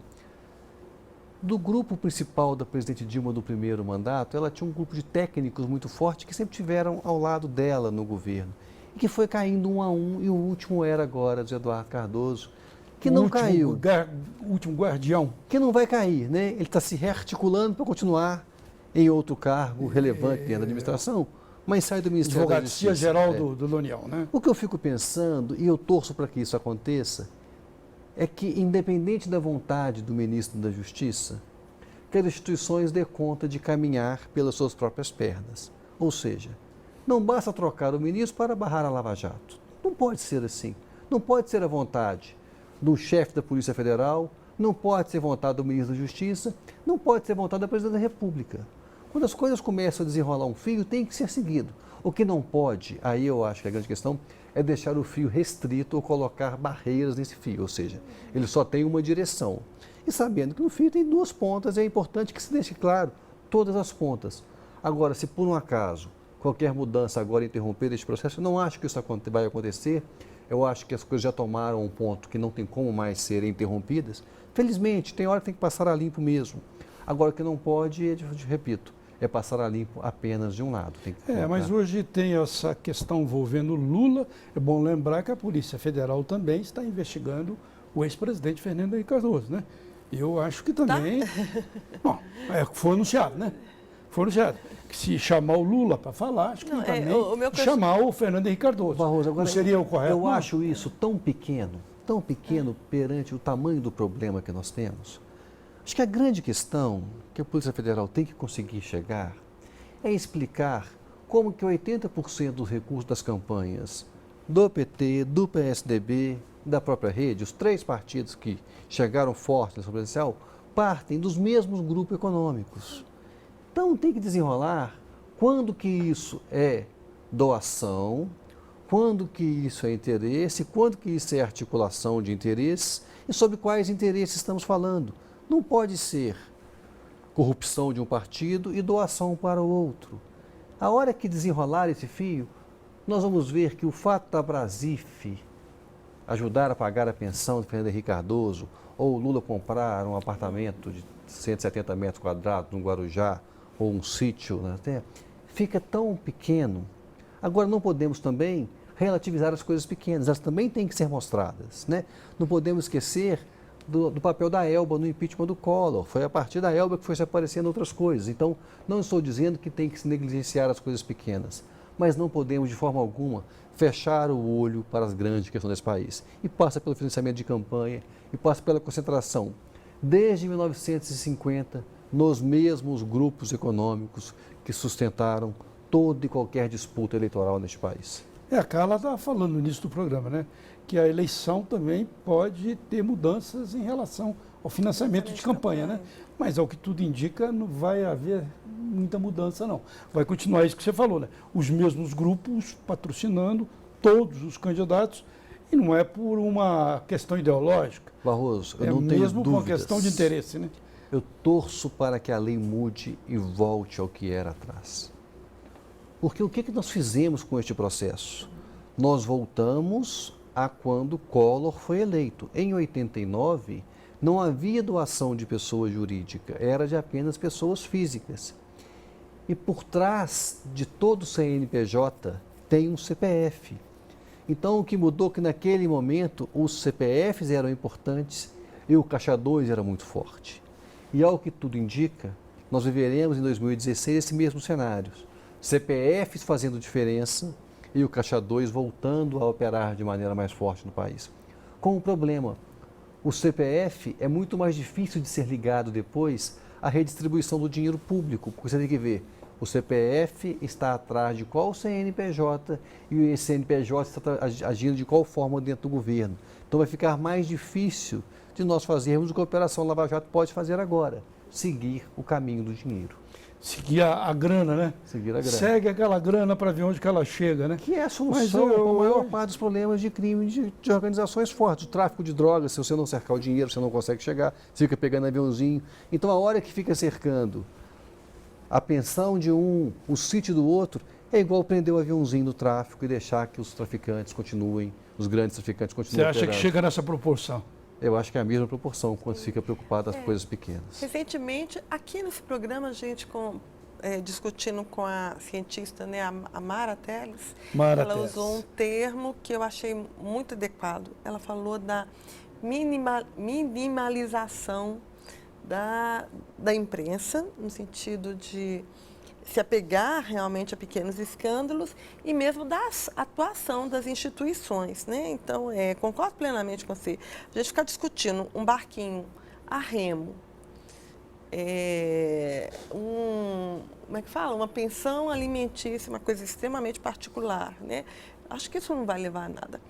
Do grupo principal da presidente Dilma do primeiro mandato, ela tinha um grupo de técnicos muito forte que sempre tiveram ao lado dela no governo. E que foi caindo um a um, e o último era agora, José Eduardo Cardoso, que não caiu. O último guardião. Que não vai cair, né? Ele está se rearticulando para continuar em outro cargo relevante dentro da administração, mas sai do Ministério da Justiça. Advocacia-Geral do União, né? O que eu fico pensando, e eu torço para que isso aconteça, é que, independente da vontade do ministro da Justiça, que as instituições dê conta de caminhar pelas suas próprias pernas. Ou seja, não basta trocar o ministro para barrar a Lava Jato. Não pode ser assim. Não pode ser a vontade do chefe da Polícia Federal, não pode ser vontade do ministro da Justiça, não pode ser vontade da Presidente da República. Quando as coisas começam a desenrolar um fio, tem que ser seguido. O que não pode, aí eu acho que a grande questão é deixar o fio restrito ou colocar barreiras nesse fio, ou seja, ele só tem uma direção. e sabendo que o fio tem duas pontas, é importante que se deixe claro todas as pontas. Agora, se por um acaso qualquer mudança agora interromper este processo, eu não acho que isso vai acontecer. Eu acho que as coisas já tomaram um ponto que não tem como mais serem interrompidas. Felizmente, tem hora que tem que passar a limpo mesmo. Agora, o que não pode, eu repito, é passar a limpo apenas de um lado. Tem que mas hoje tem essa questão envolvendo Lula. É bom lembrar que a Polícia Federal também está investigando o ex-presidente Fernando Henrique Cardoso, né? Eu acho que também... Bom, foi anunciado, né? Foi anunciado. Que se chamar o Lula para falar, acho que também chamar o Fernando Henrique Cardoso. Barroso, agora, não seria o correto? Eu acho isso tão pequeno perante o tamanho do problema que nós temos. Acho que a grande questão que a Polícia Federal tem que conseguir chegar é explicar como que 80% dos recursos das campanhas do PT, do PSDB, da própria rede, os três partidos que chegaram fortes nessa presidencial, partem dos mesmos grupos econômicos. Então tem que desenrolar quando que isso é doação, quando que isso é interesse, quando que isso é articulação de interesses e sobre quais interesses estamos falando. Não pode ser corrupção de um partido e doação para o outro. A hora que desenrolar esse fio, nós vamos ver que o fato da Brasif ajudar a pagar a pensão de Fernando Henrique Cardoso, ou o Lula comprar um apartamento de 170 metros quadrados no Guarujá, ou um sítio na terra, fica tão pequeno. Agora, não podemos também relativizar as coisas pequenas, elas também têm que ser mostradas, né? Não podemos esquecer do papel da Elba no impeachment do Collor. Foi a partir da Elba que foi se aparecendo outras coisas. Então, não estou dizendo que tem que se negligenciar as coisas pequenas, mas não podemos, de forma alguma, fechar o olho para as grandes questões desse país. E passa pelo financiamento de campanha, e passa pela concentração, desde 1950, nos mesmos grupos econômicos que sustentaram toda e qualquer disputa eleitoral neste país. A Carla estava falando no início do programa, né? Que a eleição também pode ter mudanças em relação ao financiamento de campanha, né? Mas, ao que tudo indica, não vai haver muita mudança, não. Vai continuar isso que você falou, né? Os mesmos grupos patrocinando todos os candidatos, e não é por uma questão ideológica. Barroso, eu não tenho dúvidas. É mesmo por uma questão de interesse, né? Eu torço para que a lei mude e volte ao que era atrás. Porque o que nós fizemos com este processo? Nós voltamos a quando Collor foi eleito. Em 89, não havia doação de pessoa jurídica, era de apenas pessoas físicas. E por trás de todo CNPJ tem um CPF. Então, o que mudou é que naquele momento os CPFs eram importantes e o Caixa 2 era muito forte. E ao que tudo indica, nós viveremos em 2016 esse mesmo cenário. CPFs fazendo diferença e o Caixa 2 voltando a operar de maneira mais forte no país. Com um problema, o CPF é muito mais difícil de ser ligado depois à redistribuição do dinheiro público, porque você tem que ver, o CPF está atrás de qual CNPJ e o CNPJ está agindo de qual forma dentro do governo. Então vai ficar mais difícil de nós fazermos o que a Operação Lava Jato pode fazer agora, seguir o caminho do dinheiro. Seguir a grana, né? Seguir a grana. Segue aquela grana para ver onde que ela chega, né? Que é a solução para a maior parte dos problemas de crime de organizações fortes. O tráfico de drogas, se você não cercar o dinheiro, você não consegue chegar, você fica pegando aviãozinho. Então, a hora que fica cercando a pensão de um, o sítio do outro, é igual prender o aviãozinho do tráfico e deixar que os traficantes continuem, os grandes traficantes continuem operando. Você acha que chega nessa proporção? Eu acho que é a mesma proporção quando se fica preocupado com as coisas pequenas. Recentemente, aqui nesse programa, a gente discutindo com a cientista, né, a Mara Teles, ela usou um termo que eu achei muito adequado. Ela falou da minimalização da imprensa, no sentido de se apegar realmente a pequenos escândalos e mesmo da atuação das instituições, né? Então, concordo plenamente com você. A gente ficar discutindo um barquinho a remo, como é que fala? Uma pensão alimentícia, uma coisa extremamente particular, né? Acho que isso não vai levar a nada.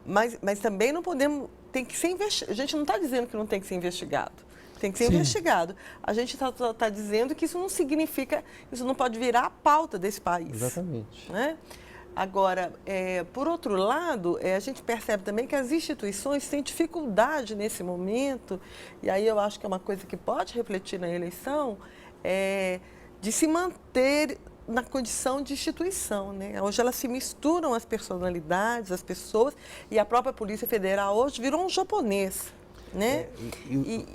Mas também não podemos, tem que ser investigado. A gente não está dizendo que não tem que ser investigado. Tem que ser investigado. A gente está dizendo que isso não significa, isso não pode virar a pauta desse país. Exatamente. Né? Agora, por outro lado, a gente percebe também que as instituições têm dificuldade nesse momento, e aí eu acho que é uma coisa que pode refletir na eleição, de se manter na condição de instituição, né? Hoje elas se misturam as personalidades, as pessoas, e a própria Polícia Federal hoje virou um japonês, né?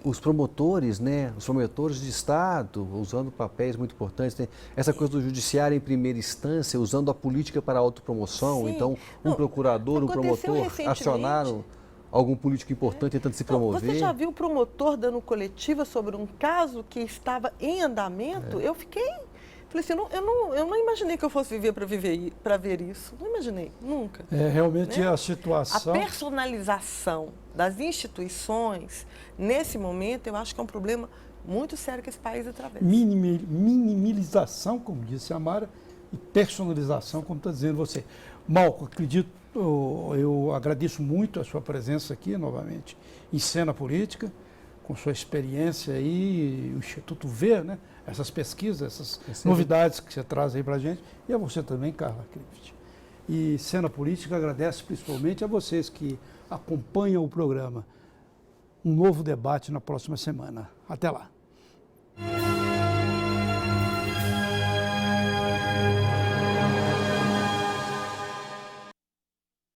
Os promotores, né? Os promotores de Estado, usando papéis muito importantes, né? Essa coisa do judiciário em primeira instância, usando a política para a autopromoção, Sim. então um procurador, um promotor acionaram algum político importante tentando se promover. Você já viu o promotor dando coletiva sobre um caso que estava em andamento? Eu falei assim, eu não imaginei que eu fosse viver para ver isso. Não imaginei, nunca. Realmente né? a situação... A personalização das instituições, nesse momento, eu acho que é um problema muito sério que esse país atravessa. Minimização, como disse a Mara, e personalização, como está dizendo você. Malco, acredito, eu agradeço muito a sua presença aqui, novamente, em Cena Política, com sua experiência aí, o Instituto V, né? Essas pesquisas, essas novidades que você traz aí para a gente, e a você também, Carla Krivit. E Cena Política agradece principalmente a vocês que acompanham o programa. Um novo debate na próxima semana. Até lá.